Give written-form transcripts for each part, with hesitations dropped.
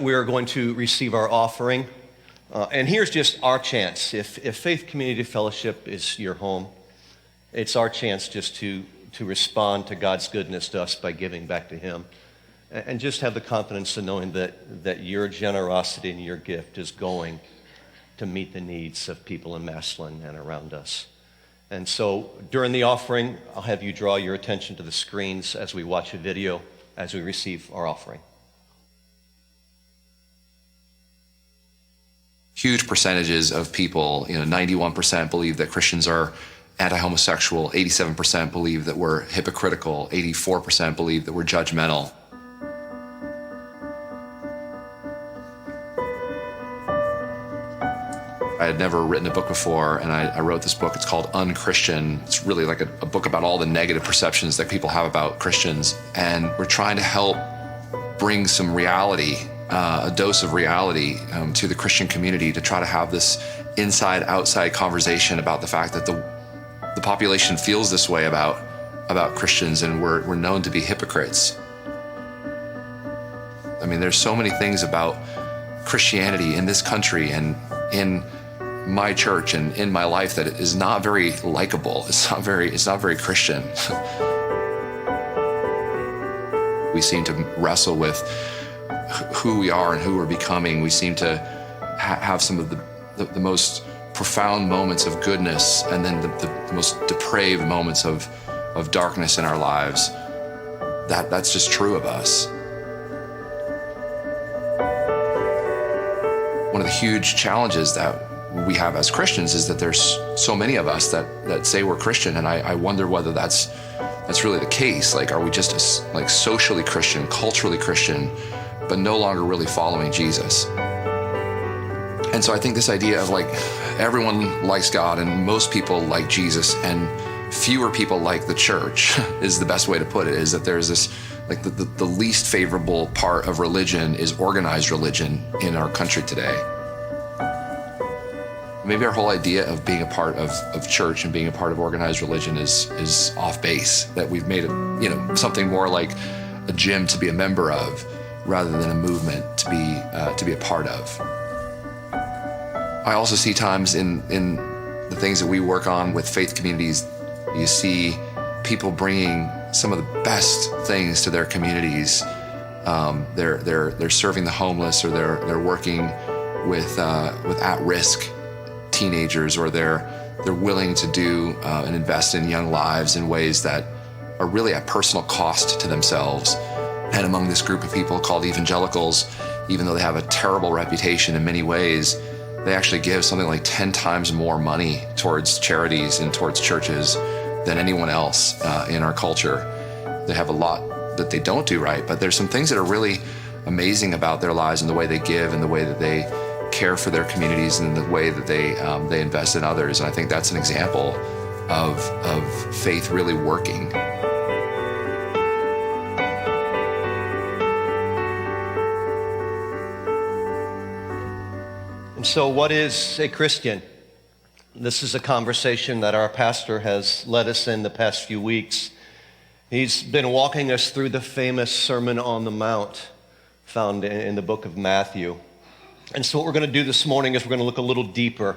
we are going to receive our offering. And here's just our chance. If Faith Community Fellowship is your home, it's our chance just to respond to God's goodness to us by giving back to Him. And just have the confidence of knowing that your generosity and your gift is going to meet the needs of people in Massillon and around us. And so during the offering, I'll have you draw your attention to the screens as we watch a video as we receive our offering. Huge percentages of people, 91% believe that Christians are anti-homosexual, 87% believe that we're hypocritical, 84% believe that we're judgmental. I had never written a book before, and I wrote this book. It's called Unchristian. It's really like a book about all the negative perceptions that people have about Christians. And we're trying to help bring some reality, a dose of reality to the Christian community, to try to have this inside-outside conversation about the fact that the population feels this way about Christians, and we're known to be hypocrites. I mean, there's so many things about Christianity in this country and in my church and in my life that is not very likable. It's not very Christian. We seem to wrestle with who we are and who we're becoming. We seem to have some of the most profound moments of goodness, and then the most depraved moments of darkness in our lives. That's just true of us. One of the huge challenges that we have as Christians is that there's so many of us that say we're Christian, and I wonder whether that's really the case. Like, are we just socially Christian, culturally Christian, but no longer really following Jesus? And so I think this idea of everyone likes God and most people like Jesus and fewer people like the church is the best way to put it, is that there's this, the least favorable part of religion is organized religion in our country today. Maybe our whole idea of being a part of church and being a part of organized religion is off base, that we've made it, something more like a gym to be a member of rather than a movement to be a part of. I also see times in the things that we work on with faith communities, you see people bringing some of the best things to their communities. They're serving the homeless, or they're working with at-risk teenagers, or they're willing to do and invest in young lives in ways that are really at personal cost to themselves. And among this group of people called evangelicals, even though they have a terrible reputation in many ways, they actually give something like 10 times more money towards charities and towards churches than anyone else in our culture. They have a lot that they don't do right, but there's some things that are really amazing about their lives and the way they give and the way that they care for their communities and the way that they invest in others. And I think that's an example of faith really working. And so what is a Christian? This is a conversation that our pastor has led us in the past few weeks. He's been walking us through the famous Sermon on the Mount found in the book of Matthew. And so what we're going to do this morning is we're going to look a little deeper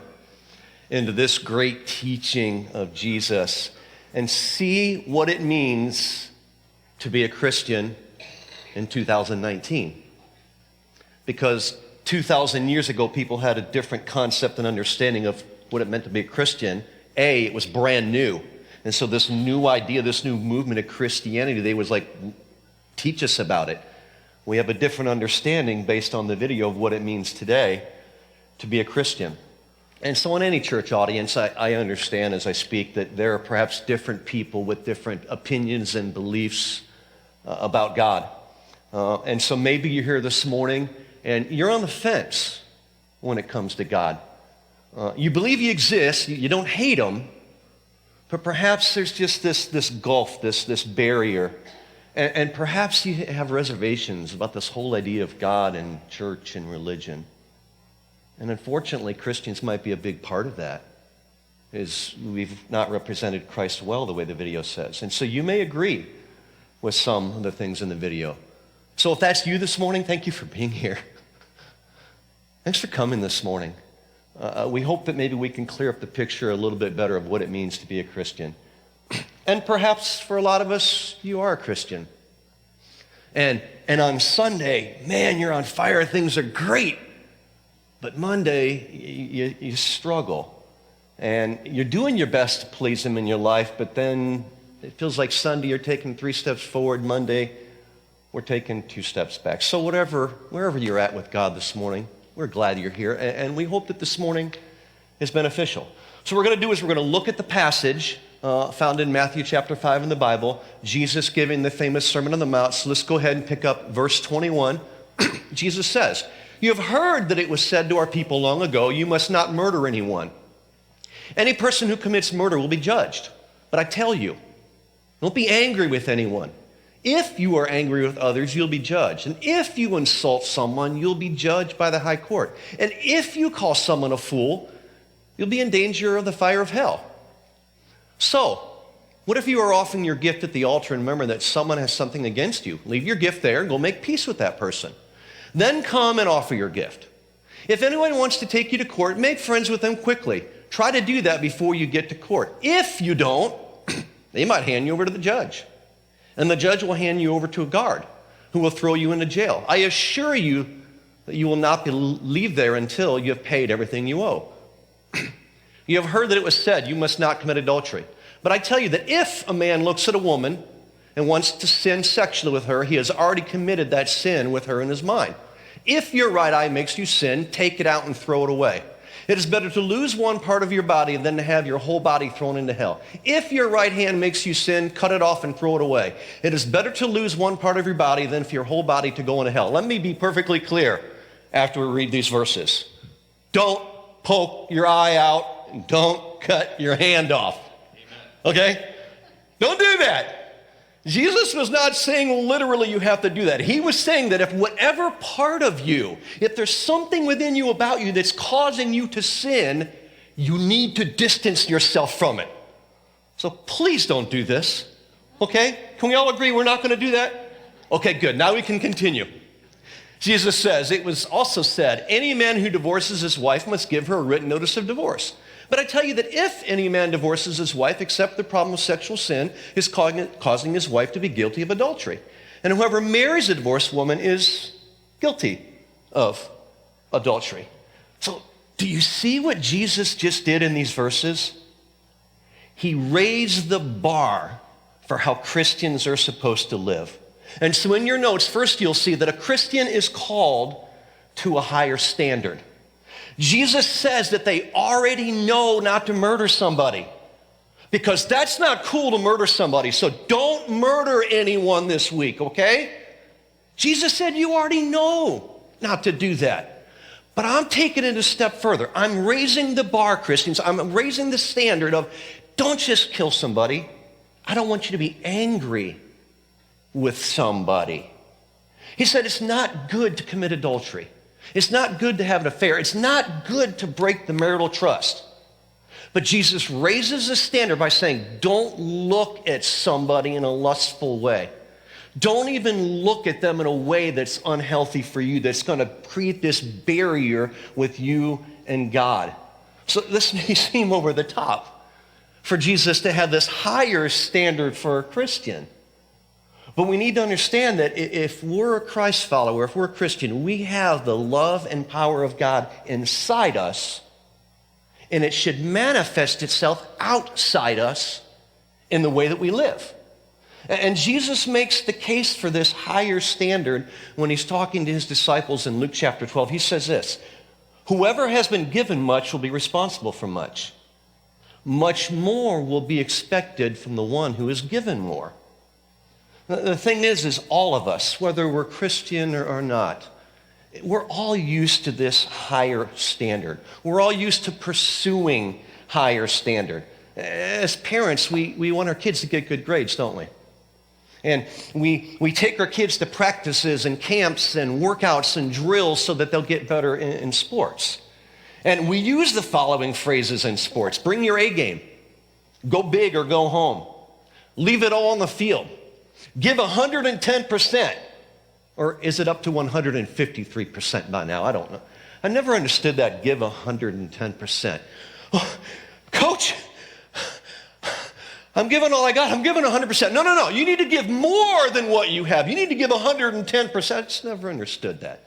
into this great teaching of Jesus and see what it means to be a Christian in 2019. Because 2,000 years ago, people had a different concept and understanding of what it meant to be a Christian. It was brand new. And so this new idea, this new movement of Christianity, they was teach us about it. We have a different understanding based on the video of what it means today to be a Christian. And so in any church audience, I understand as I speak that there are perhaps different people with different opinions and beliefs about God. And so maybe you're here this morning and you're on the fence when it comes to God. You believe He exists, you don't hate Him, but perhaps there's just this gulf, this barrier. And perhaps you have reservations about this whole idea of God and church and religion. And unfortunately, Christians might be a big part of that, is we've not represented Christ well the way the video says. And so you may agree with some of the things in the video. So if that's you this morning, thank you for being here. Thanks for coming this morning. We hope that maybe we can clear up the picture a little bit better of what it means to be a Christian. And perhaps for a lot of us, you are a Christian. And on Sunday, man, you're on fire, things are great. But Monday, you struggle. And you're doing your best to please him in your life, but then it feels like Sunday you're taking 3 steps forward, Monday we're taking 2 steps back. So wherever you're at with God this morning, we're glad you're here, and we hope that this morning is beneficial. So what we're going to do is we're going to look at the passage found in Matthew chapter 5 in the Bible, Jesus giving the famous Sermon on the Mount. So let's go ahead and pick up verse 21. Jesus says, "You have heard that it was said to our people long ago, 'You must not murder anyone. Any person who commits murder will be judged. But I tell you, don't be angry with anyone. If you are angry with others, you'll be judged. And if you insult someone, you'll be judged by the high court. And if you call someone a fool, you'll be in danger of the fire of hell.' So, what if you are offering your gift at the altar and remember that someone has something against you? Leave your gift there and go make peace with that person. Then come and offer your gift. If anyone wants to take you to court, make friends with them quickly. Try to do that before you get to court. If you don't, they might hand you over to the judge. And the judge will hand you over to a guard who will throw you into jail. I assure you that you will not leave there until you have paid everything you owe. You have heard that it was said, 'You must not commit adultery.' But I tell you that if a man looks at a woman and wants to sin sexually with her, he has already committed that sin with her in his mind. If your right eye makes you sin, take it out and throw it away. It is better to lose one part of your body than to have your whole body thrown into hell. If your right hand makes you sin, cut it off and throw it away. It is better to lose one part of your body than for your whole body to go into hell." Let me be perfectly clear after we read these verses. Don't poke your eye out and don't cut your hand off. Okay? Don't do that. Jesus was not saying literally you have to do that. He was saying that if whatever part of you, if there's something within you about you that's causing you to sin, you need to distance yourself from it. So please don't do this. Okay? Can we all agree we're not going to do that? Okay, good. Now we can continue. Jesus says, "It was also said, 'Any man who divorces his wife must give her a written notice of divorce.' But I tell you that if any man divorces his wife, except the problem of sexual sin is causing his wife to be guilty of adultery. And whoever marries a divorced woman is guilty of adultery." So do you see what Jesus just did in these verses? He raised the bar for how Christians are supposed to live. And so in your notes, first you'll see that a Christian is called to a higher standard. Jesus says that they already know not to murder somebody because that's not cool to murder somebody. So don't murder anyone this week, okay? Jesus said you already know not to do that. But I'm taking it a step further. I'm raising the bar, Christians. I'm raising the standard of don't just kill somebody. I don't want you to be angry with somebody. He said it's not good to commit adultery. It's not good to have an affair. It's not good to break the marital trust. But Jesus raises the standard by saying, don't look at somebody in a lustful way. Don't even look at them in a way that's unhealthy for you, that's going to create this barrier with you and God. So this may seem over the top for Jesus to have this higher standard for a Christian. But we need to understand that if we're a Christ follower, if we're a Christian, we have the love and power of God inside us, and it should manifest itself outside us in the way that we live. And Jesus makes the case for this higher standard when he's talking to his disciples in Luke chapter 12. He says this, "Whoever has been given much will be responsible for much. Much more will be expected from the one who is given more." The thing is all of us, whether we're Christian or not, we're all used to this higher standard. We're all used to pursuing higher standard. As parents, we want our kids to get good grades, don't we? And we take our kids to practices and camps and workouts and drills so that they'll get better in sports. And we use the following phrases in sports. Bring your A game. Go big or go home. Leave it all on the field. Give 110%. Or is it up to 153% by now? I don't know. I never understood that give 110%. Oh, Coach, I'm giving all I got. I'm giving 100%. No. You need to give more than what you have. You need to give 110%. I just never understood that.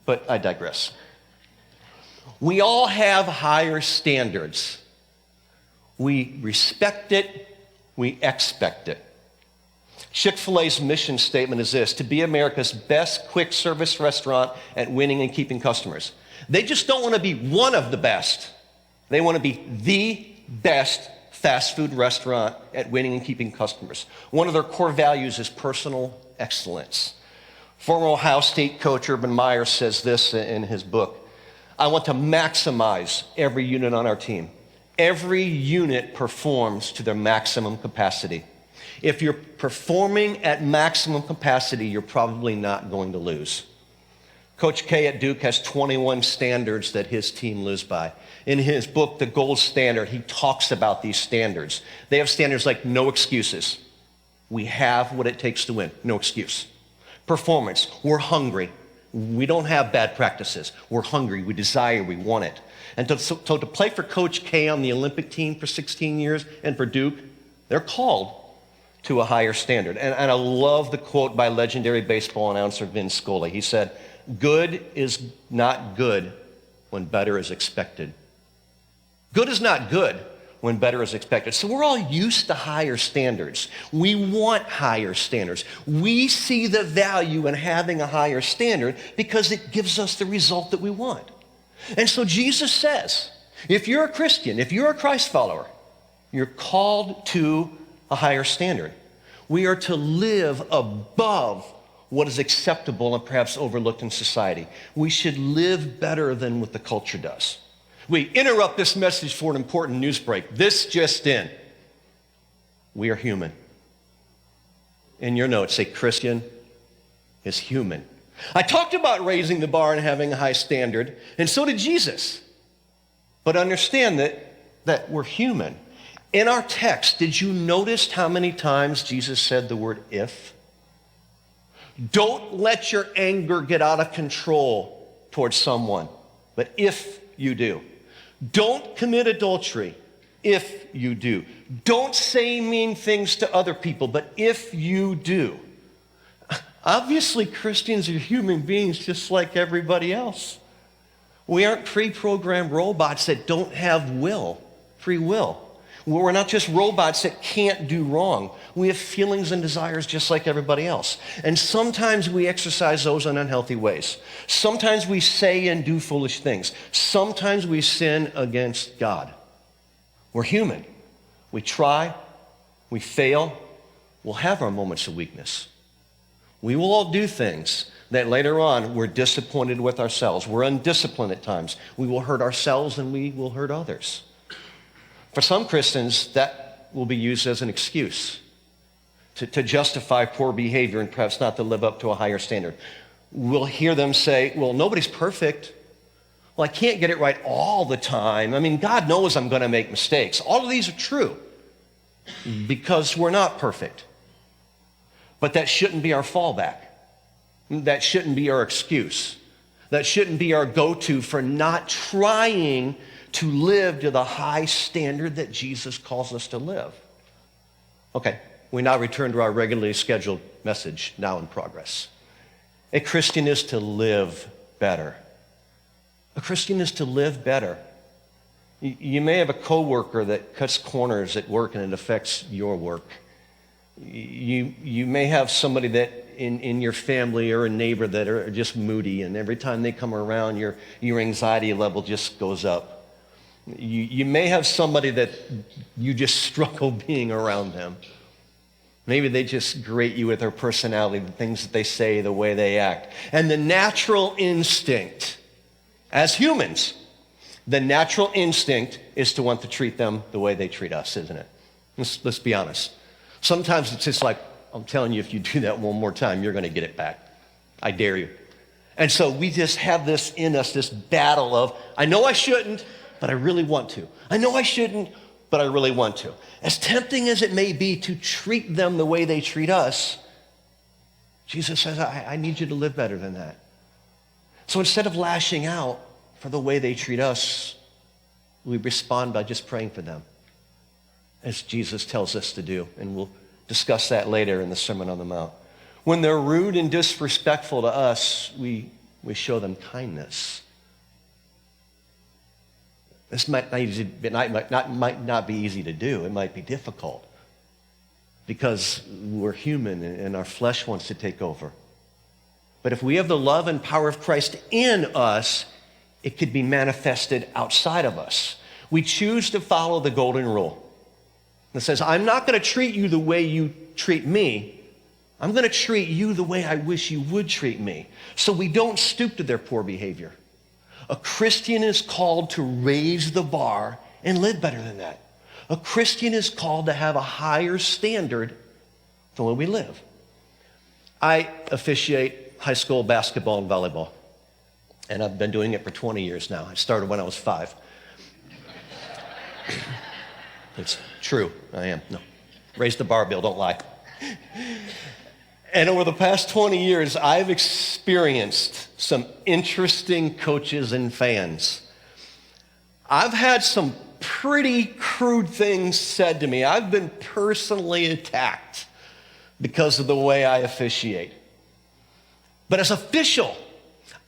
But I digress. We all have higher standards. We respect it. We expect it. Chick-fil-A's mission statement is this: to be America's best quick service restaurant at winning and keeping customers. They just don't want to be one of the best. They want to be the best fast food restaurant at winning and keeping customers. One of their core values is personal excellence. Former Ohio State coach Urban Meyer says this in his book: I want to maximize every unit on our team. Every unit performs to their maximum capacity. If you're performing at maximum capacity, you're probably not going to lose. Coach K at Duke has 21 standards that his team lives by. In his book, The Gold Standard, he talks about these standards. They have standards like no excuses. We have what it takes to win. No excuse. Performance. We're hungry. We don't have bad practices. We're hungry. We desire. We want it. And to play for Coach K on the Olympic team for 16 years and for Duke, they're called to a higher standard. And I love the quote by legendary baseball announcer Vin Scully. He said, good is not good when better is expected. Good is not good when better is expected. So we're all used to higher standards. We want higher standards. We see the value in having a higher standard because it gives us the result that we want. And so Jesus says, if you're a Christian, if you're a Christ follower, you're called to a higher standard. We are to live above what is acceptable and perhaps overlooked in society. We should live better than what the culture does. We interrupt this message for an important news break. This just in. We are human. In your notes, say Christian is human. I talked about raising the bar and having a high standard, and so did Jesus. But understand that we're human. In our text, did you notice how many times Jesus said the word if? Don't let your anger get out of control towards someone, but if you do. Don't commit adultery if you do. Don't say mean things to other people, but if you do. Obviously, Christians are human beings just like everybody else. We aren't pre-programmed robots that don't have free will. We're not just robots that can't do wrong. We have feelings and desires just like everybody else. And sometimes we exercise those in unhealthy ways. Sometimes we say and do foolish things. Sometimes we sin against God. We're human. We try. We fail. We'll have our moments of weakness. We will all do things that later on we're disappointed with ourselves. We're undisciplined at times. We will hurt ourselves and we will hurt others. For some Christians, that will be used as an excuse to justify poor behavior and perhaps not to live up to a higher standard. We'll hear them say, well, nobody's perfect. Well, I can't get it right all the time. I mean, God knows I'm going to make mistakes. All of these are true because we're not perfect. But that shouldn't be our fallback. That shouldn't be our excuse. That shouldn't be our go-to for not trying to live to the high standard that Jesus calls us to live. Okay, we now return to our regularly scheduled message, now in progress. A Christian is to live better. A Christian is to live better. You may have a coworker that cuts corners at work and it affects your work. You may have somebody that in your family or a neighbor that are just moody, and every time they come around, your anxiety level just goes up. You may have somebody that you just struggle being around them. Maybe they just grate you with their personality, the things that they say, the way they act. And the natural instinct, as humans, the natural instinct is to want to treat them the way they treat us, isn't it? Let's be honest. Sometimes it's just like, I'm telling you, if you do that one more time, you're going to get it back. I dare you. And so we just have this in us, this battle of, I know I shouldn't, but I really want to. I know I shouldn't, but I really want to. As tempting as it may be to treat them the way they treat us, Jesus says, I need you to live better than that. So instead of lashing out, for the way they treat us, we respond by just praying for them, as Jesus tells us to do. And we'll discuss that later in the Sermon on the Mount. When they're rude and disrespectful to us, we show them kindness. This might not be easy to do. It might be difficult because we're human and our flesh wants to take over. But if we have the love and power of Christ in us, it could be manifested outside of us. We choose to follow the golden rule. It says, I'm not going to treat you the way you treat me. I'm going to treat you the way I wish you would treat me. So we don't stoop to their poor behavior. A Christian is called to raise the bar and live better than that. A Christian is called to have a higher standard than when we live. I officiate high school basketball and volleyball, and I've been doing it for 20 years now. I started when I was 5. It's true, I am. No, raise the bar, Bill, don't lie. And over the past 20 years, I've experienced some interesting coaches and fans. I've had some pretty crude things said to me. I've been personally attacked because of the way I officiate. But as official,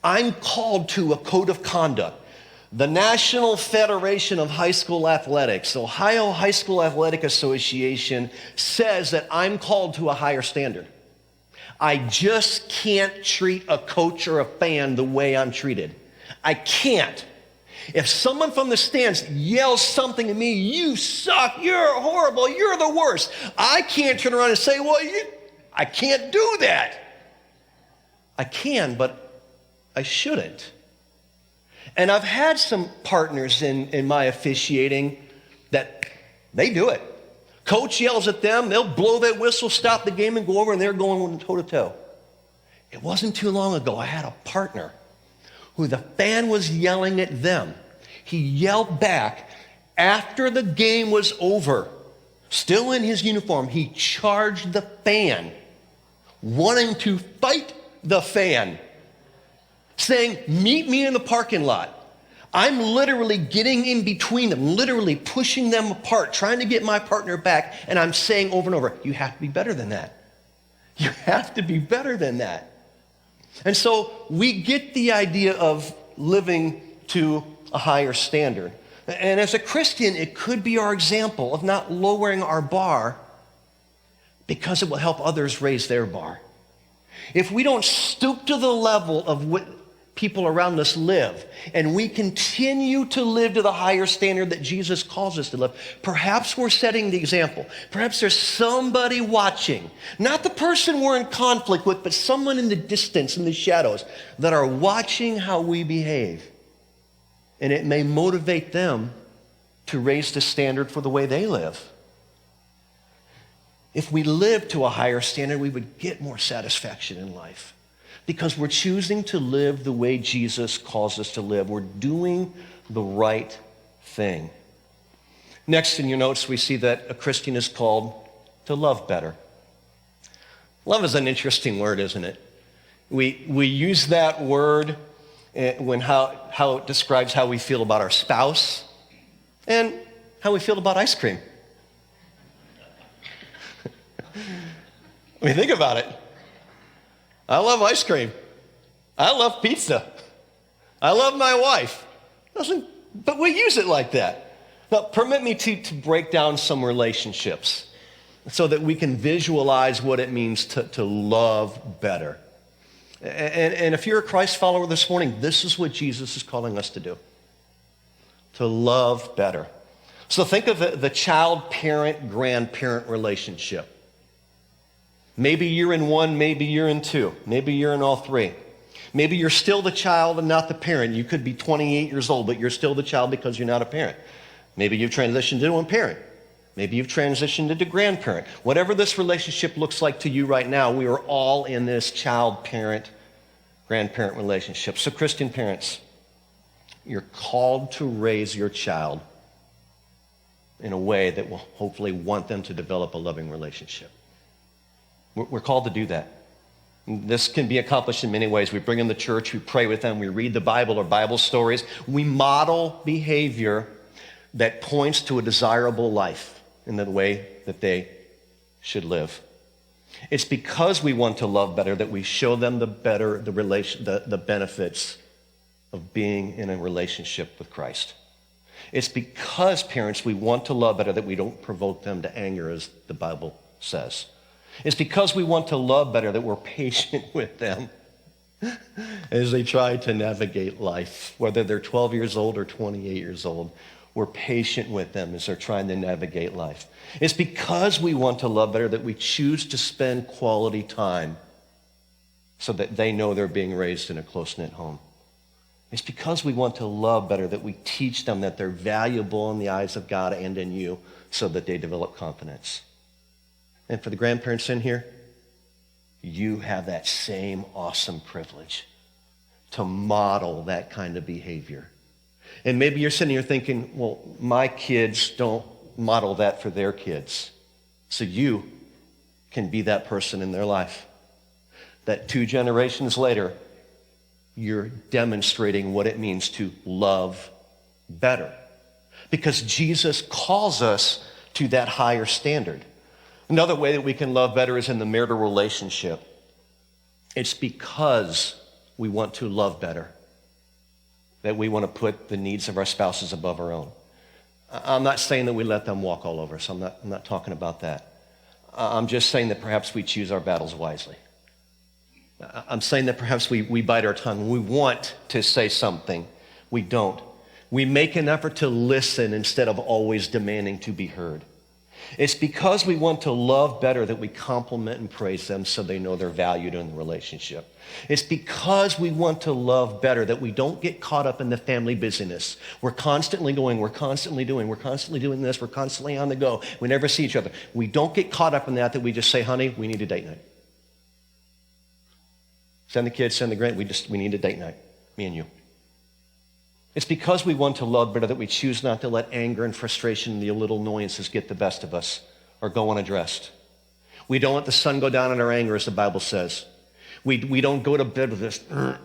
I'm called to a code of conduct. The National Federation of High School Athletics, Ohio High School Athletic Association, says that I'm called to a higher standard. I just can't treat a coach or a fan the way I'm treated. I can't. If someone from the stands yells something to me, you suck, you're horrible, you're the worst, I can't turn around and say, well, I can't do that. I can, but I shouldn't. And I've had some partners in my officiating that they do it. Coach yells at them, they'll blow that whistle, stop the game, and go over, and they're going toe-to-toe. It wasn't too long ago, I had a partner who the fan was yelling at them. He yelled back after the game was over, still in his uniform. He charged the fan, wanting to fight the fan, saying, meet me in the parking lot. I'm literally getting in between them, literally pushing them apart, trying to get my partner back, and I'm saying over and over, you have to be better than that. You have to be better than that. And so we get the idea of living to a higher standard. And as a Christian, it could be our example of not lowering our bar because it will help others raise their bar. If we don't stoop to the level of what people around us live, and we continue to live to the higher standard that Jesus calls us to live, perhaps we're setting the example. Perhaps there's somebody watching, not the person we're in conflict with, but someone in the distance, in the shadows, that are watching how we behave. And it may motivate them to raise the standard for the way they live. If we live to a higher standard, we would get more satisfaction in life. Because we're choosing to live the way Jesus calls us to live. We're doing the right thing. Next in your notes, we see that a Christian is called to love better. Love is an interesting word, isn't it? We use that word when how it describes how we feel about our spouse and how we feel about ice cream. I mean, think about it. I love ice cream. I love pizza. I love my wife. But we use it like that. Now, permit me to break down some relationships so that we can visualize what it means to love better. And if you're a Christ follower this morning, this is what Jesus is calling us to do, to love better. So think of the child-parent-grandparent relationship. Maybe you're in one, maybe you're in two, maybe you're in all three. Maybe you're still the child and not the parent. You could be 28 years old, but you're still the child because you're not a parent. Maybe you've transitioned to one parent. Maybe you've transitioned into grandparent. Whatever this relationship looks like to you right now, we are all in this child-parent, grandparent relationship. So Christian parents, you're called to raise your child in a way that will hopefully want them to develop a loving relationship. We're called to do that. This can be accomplished in many ways. We bring them to church, we pray with them, we read the Bible or Bible stories. We model behavior that points to a desirable life in the way that they should live. It's because we want to love better that we show them the benefits of being in a relationship with Christ. It's because, parents, we want to love better that we don't provoke them to anger, as the Bible says. It's because we want to love better that we're patient with them as they try to navigate life, whether they're 12 years old or 28 years old. We're patient with them as they're trying to navigate life. It's because we want to love better that we choose to spend quality time so that they know they're being raised in a close-knit home. It's because we want to love better that we teach them that they're valuable in the eyes of God and in you so that they develop confidence. And for the grandparents in here, you have that same awesome privilege to model that kind of behavior. And maybe you're sitting here thinking, well, my kids don't model that for their kids. So you can be that person in their life. That 2 generations later, you're demonstrating what it means to love better. Because Jesus calls us to that higher standard. Another way that we can love better is in the marital relationship. It's because we want to love better that we want to put the needs of our spouses above our own. I'm not saying that we let them walk all over us. I'm not talking about that. I'm just saying that perhaps we choose our battles wisely. I'm saying that perhaps we bite our tongue. We want to say something. We don't. We make an effort to listen instead of always demanding to be heard. It's because we want to love better that we compliment and praise them so they know they're valued in the relationship. It's because we want to love better that we don't get caught up in the family busyness. We're constantly going, we're constantly doing this, we're constantly on the go. We never see each other. We don't get caught up in that we just say, honey, we need a date night. Send the kids, send the grand, we need a date night, me and you. It's because we want to love better that we choose not to let anger and frustration and the little annoyances get the best of us or go unaddressed. We don't let the sun go down in our anger, as the Bible says. We don't go to bed with this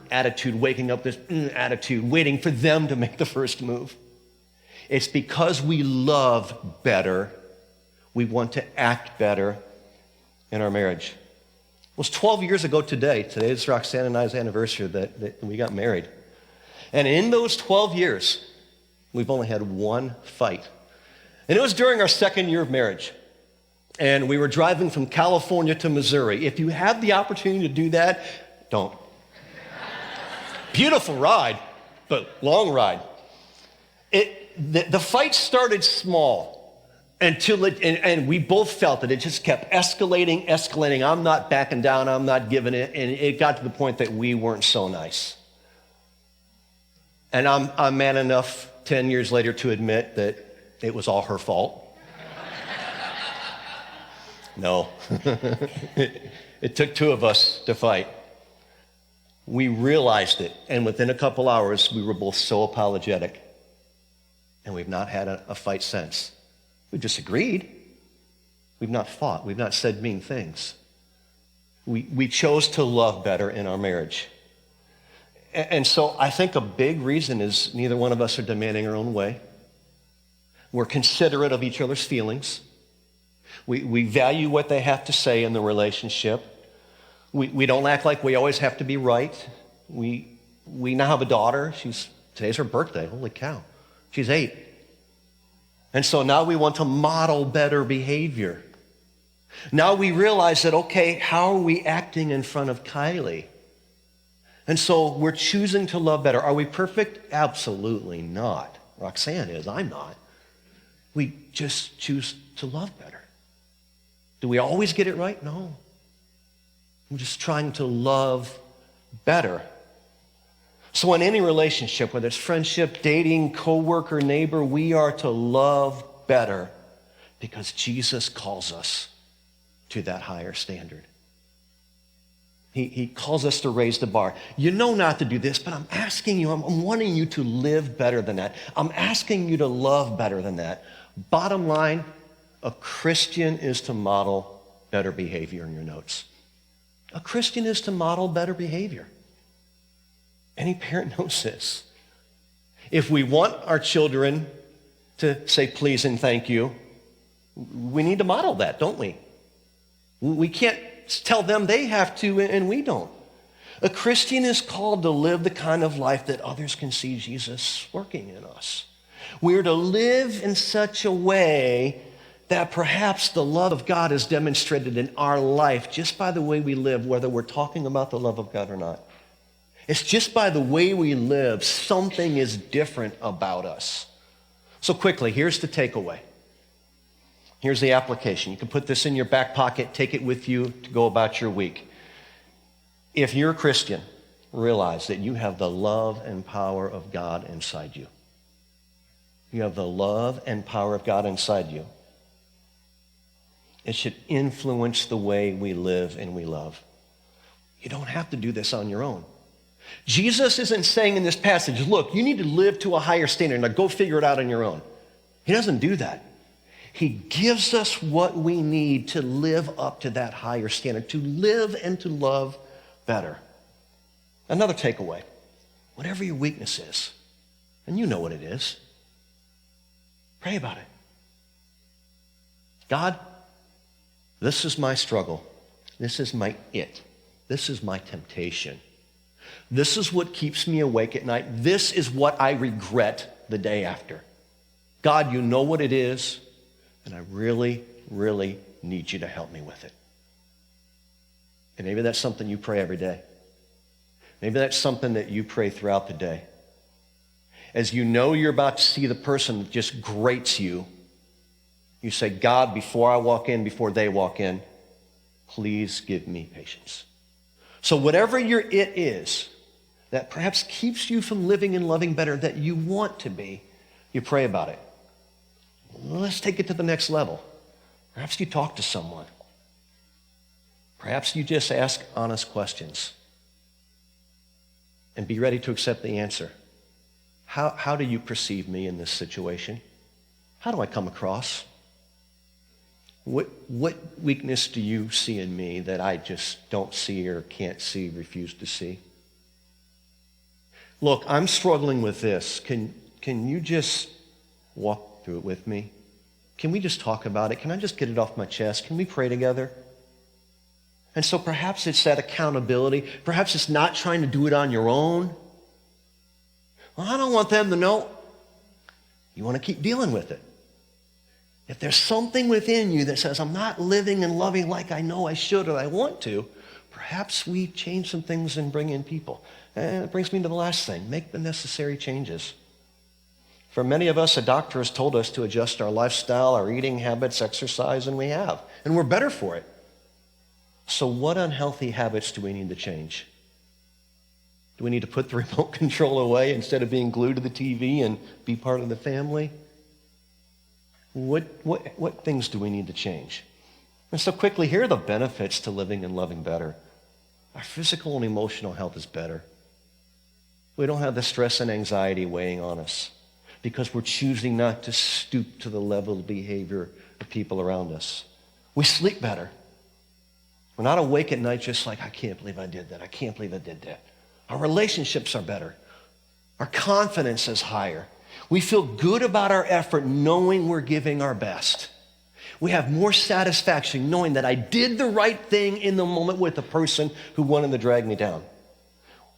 attitude, waking up this attitude, waiting for them to make the first move. It's because we love better, we want to act better in our marriage. It was 12 years ago today. Today is Roxanne and I's anniversary that we got married. And in those 12 years, we've only had one fight. And it was during our second year of marriage. And we were driving from California to Missouri. If you have the opportunity to do that, don't. Beautiful ride, but long ride. The fight started small until and we both felt that it just kept escalating. I'm not backing down, I'm not giving it. And it got to the point that we weren't so nice. And I'm man enough 10 years later to admit that it was all her fault. No. It took 2 of us to fight. We realized it, and within a couple hours, we were both so apologetic. And we've not had a fight since. We disagreed. We've not fought. We've not said mean things. We chose to love better in our marriage. And so I think a big reason is neither one of us are demanding our own way. We're considerate of each other's feelings. We value what they have to say in the relationship. We don't act like we always have to be right. We now have a daughter. Today's her birthday. Holy cow. She's 8. And so now we want to model better behavior. Now we realize that, okay, how are we acting in front of Kylie? And so we're choosing to love better. Are we perfect? Absolutely not. Roxanne is. I'm not. We just choose to love better. Do we always get it right? No. We're just trying to love better. So in any relationship, whether it's friendship, dating, coworker, neighbor, we are to love better because Jesus calls us to that higher standard. He calls us to raise the bar. You know not to do this, but I'm asking you, I'm wanting you to live better than that. I'm asking you to love better than that. Bottom line, a Christian is to model better behavior in your notes. A Christian is to model better behavior. Any parent knows this. If we want our children to say please and thank you, we need to model that, don't we? We can't tell them they have to and we don't. A Christian is called to live the kind of life that others can see Jesus working in us. We are to live in such a way that perhaps the love of God is demonstrated in our life just by the way we live, whether we're talking about the love of God or not. It's just by the way we live, something is different about us. So quickly, here's the takeaway. Here's the application. You can put this in your back pocket, take it with you to go about your week. If you're a Christian, realize that you have the love and power of God inside you. You have the love and power of God inside you. It should influence the way we live and we love. You don't have to do this on your own. Jesus isn't saying in this passage, look, you need to live to a higher standard. Now go figure it out on your own. He doesn't do that. He gives us what we need to live up to that higher standard, to live and to love better. Another takeaway, whatever your weakness is, and you know what it is, pray about it. God, this is my struggle. This is my it. This is my temptation. This is what keeps me awake at night. This is what I regret the day after. God, you know what it is, and I really, really need you to help me with it. And maybe that's something you pray every day. Maybe that's something that you pray throughout the day. As you know you're about to see the person that just grates you, you say, God, before I walk in, before they walk in, please give me patience. So whatever your it is that perhaps keeps you from living and loving better that you want to be, you pray about it. Let's take it to the next level. Perhaps you talk to someone. Perhaps you just ask honest questions and be ready to accept the answer. How do you perceive me in this situation? How do I come across? What weakness do you see in me that I just don't see or can't see, refuse to see? Look, I'm struggling with this. Can you just walk through it with me? Can we just talk about it? Can I just get it off my chest? Can we pray together? And so perhaps it's that accountability. Perhaps it's not trying to do it on your own. Well, I don't want them to know. You want to keep dealing with it. If there's something within you that says, I'm not living and loving like I know I should or I want to, perhaps we change some things and bring in people. And it brings me to the last thing. Make the necessary changes. For many of us, a doctor has told us to adjust our lifestyle, our eating habits, exercise, and we have. And we're better for it. So what unhealthy habits do we need to change? Do we need to put the remote control away instead of being glued to the TV and be part of the family? What things do we need to change? And so quickly, here are the benefits to living and loving better. Our physical and emotional health is better. We don't have the stress and anxiety weighing on us because we're choosing not to stoop to the level of behavior of people around us. We sleep better. We're not awake at night just like, I can't believe I did that. I can't believe I did that. Our relationships are better. Our confidence is higher. We feel good about our effort knowing we're giving our best. We have more satisfaction knowing that I did the right thing in the moment with the person who wanted to drag me down.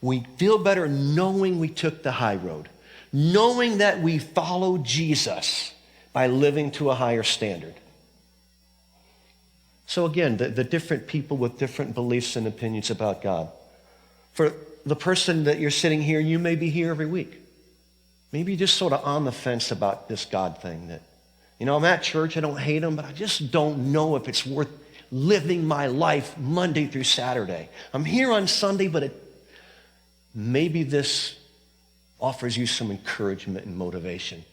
We feel better knowing we took the high road, knowing that we followed Jesus by living to a higher standard. So again, the different people with different beliefs and opinions about God. For the person that you're sitting here, you may be here every week. Maybe you're just sort of on the fence about this God thing that, I'm at church, I don't hate him, but I just don't know if it's worth living my life Monday through Saturday. I'm here on Sunday, but maybe this offers you some encouragement and motivation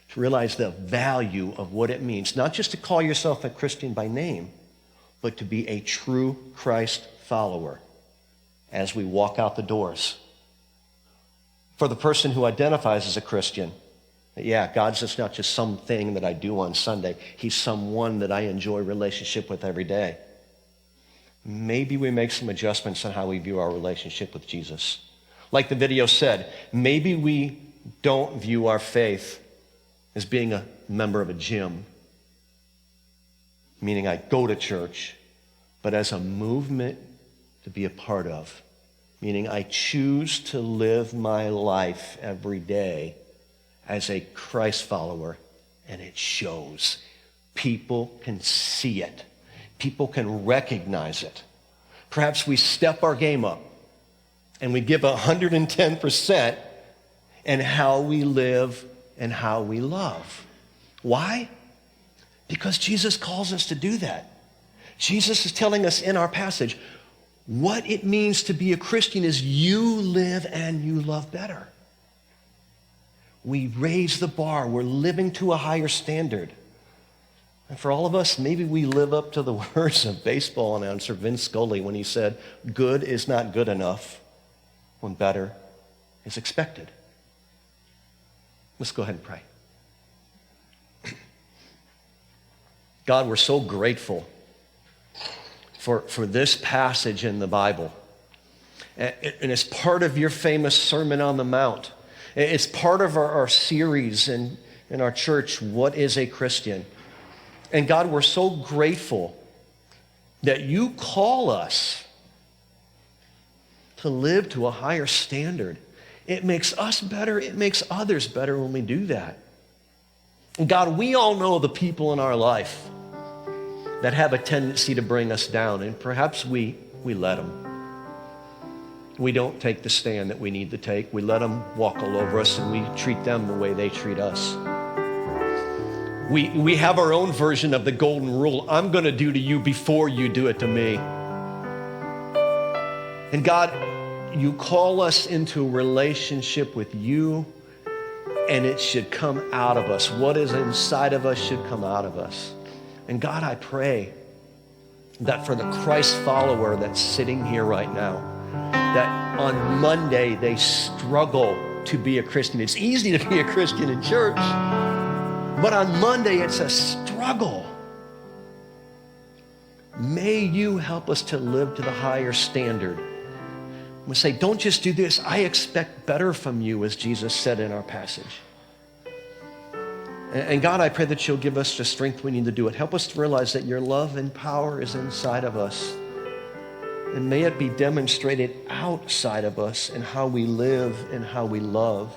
to realize the value of what it means, not just to call yourself a Christian by name, but to be a true Christ follower as we walk out the doors. For the person who identifies as a Christian, God's just not just something that I do on Sunday. He's someone that I enjoy relationship with every day. maybe we make some adjustments on how we view our relationship with Jesus. Like the video said, maybe we don't view our faith as being a member of a gym, meaning I go to church, but as a movement to be a part of, meaning I choose to live my life every day as a Christ follower, and it shows. People can see it. People can recognize it. Perhaps we step our game up and we give 110% in how we live and how we love. Why? Because Jesus calls us to do that. Jesus is telling us in our passage, what it means to be a Christian is you live and you love better. We raise the bar. We're living to a higher standard. And for all of us, maybe we live up to the words of baseball announcer Vince Scully when he said, good is not good enough when better is expected. Let's go ahead and pray. God, we're so grateful for this passage in the Bible. And it's part of your famous Sermon on the Mount. It's part of our series in our church, What is a Christian? And God, we're so grateful that you call us to live to a higher standard. It makes us better. It makes others better when we do that. And God, we all know the people in our life that have a tendency to bring us down, and perhaps we let them. We don't take the stand that we need to take. We let them walk all over us, and we treat them the way they treat us. We have our own version of the golden rule. I'm going to do to you before you do it to me. And God, you call us into a relationship with you, and it should come out of us. What is inside of us should come out of us. And God, I pray that for the Christ follower that's sitting here right now, that on Monday they struggle to be a Christian. It's easy to be a Christian in church, but on Monday it's a struggle. May you help us to live to the higher standard. We say, don't just do this. I expect better from you, as Jesus said in our passage. And God, I pray that you'll give us the strength we need to do it. Help us to realize that your love and power is inside of us. And may it be demonstrated outside of us in how we live and how we love.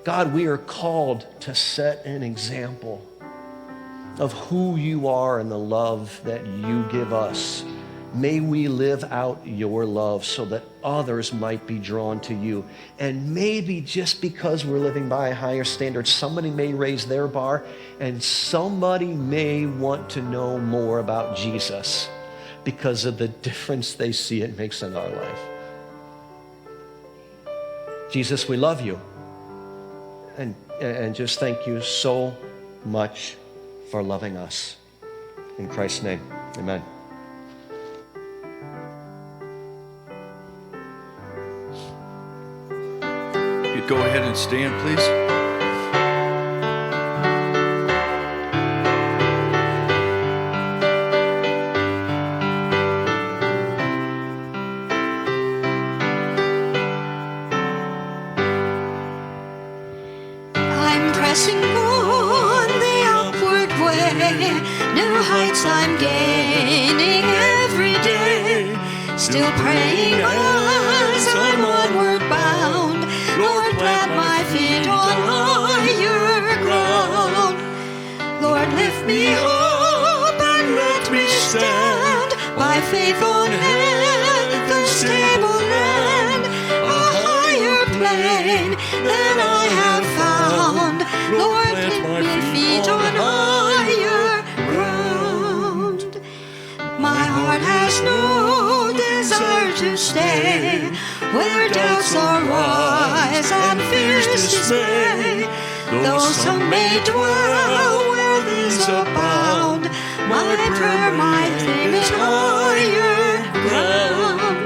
God, we are called to set an example of who you are and the love that you give us. May we live out your love so that others might be drawn to you. And maybe just because we're living by a higher standard, somebody may raise their bar and somebody may want to know more about Jesus because of the difference they see it makes in our life. Jesus, we love you. And just thank you so much for loving us. In Christ's name, amen. You'd go ahead and stand, please. I'm pressing on the upward way, new heights I'm gaining every day, still praying as I'm onward bound. Lord, plant my feet on higher ground. Lord, lift me up and let me stand by faith on heaven's stable land, a higher plane than I have found. Lord, lift my feet on higher ground. My heart has no desire to stay where doubts arise and fears dismay. Though some may dwell where these abound, my prayer, my theme is higher ground.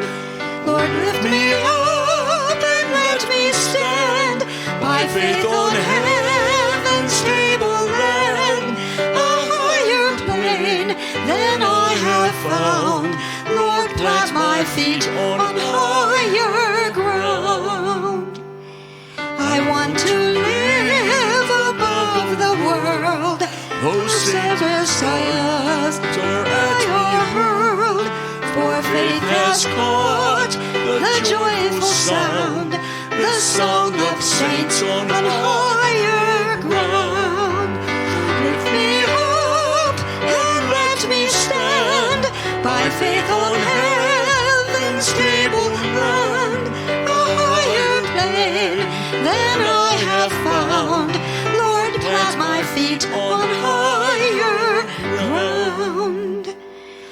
Lord, lift me up and let me stand by faith on heaven's stable land, a higher plane than I have found. feet on higher ground. I want to live above the world. Those Seven sails are I are hurled, for faith has caught the joyful sound, the song of saints on higher ground. Lift me up and let me stand by faith on heaven's tableland, a higher plane than I have found. Lord, plant my feet on higher ground.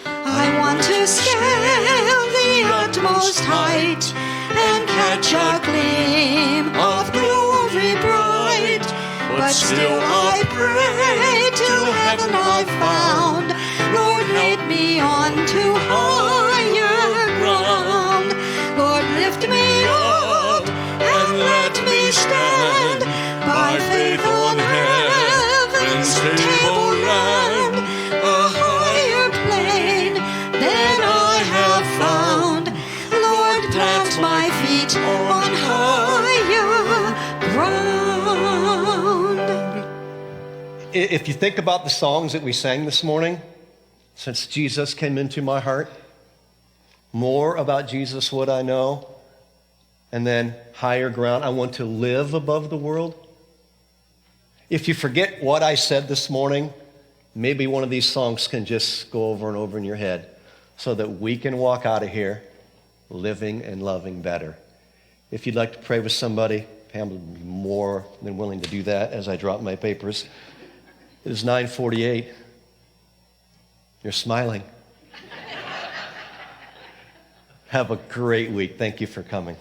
I want to scale the utmost height and catch a gleam of glory bright. But still I pray till heaven I've found. Lord, lead me on to higher ground. Lord, lift me up and let me stand by faith on heaven's tableland, a higher plane than I have found. Lord, plant my feet on higher ground. If you think about the songs that we sang this morning, since Jesus came into my heart, more about Jesus would I know, and then higher ground, I want to live above the world. If you forget what I said this morning, maybe one of these songs can just go over and over in your head so that we can walk out of here living and loving better. If you'd like to pray with somebody, Pam would be more than willing to do that as I drop my papers. It is 9:48. You're smiling. Have a great week. Thank you for coming.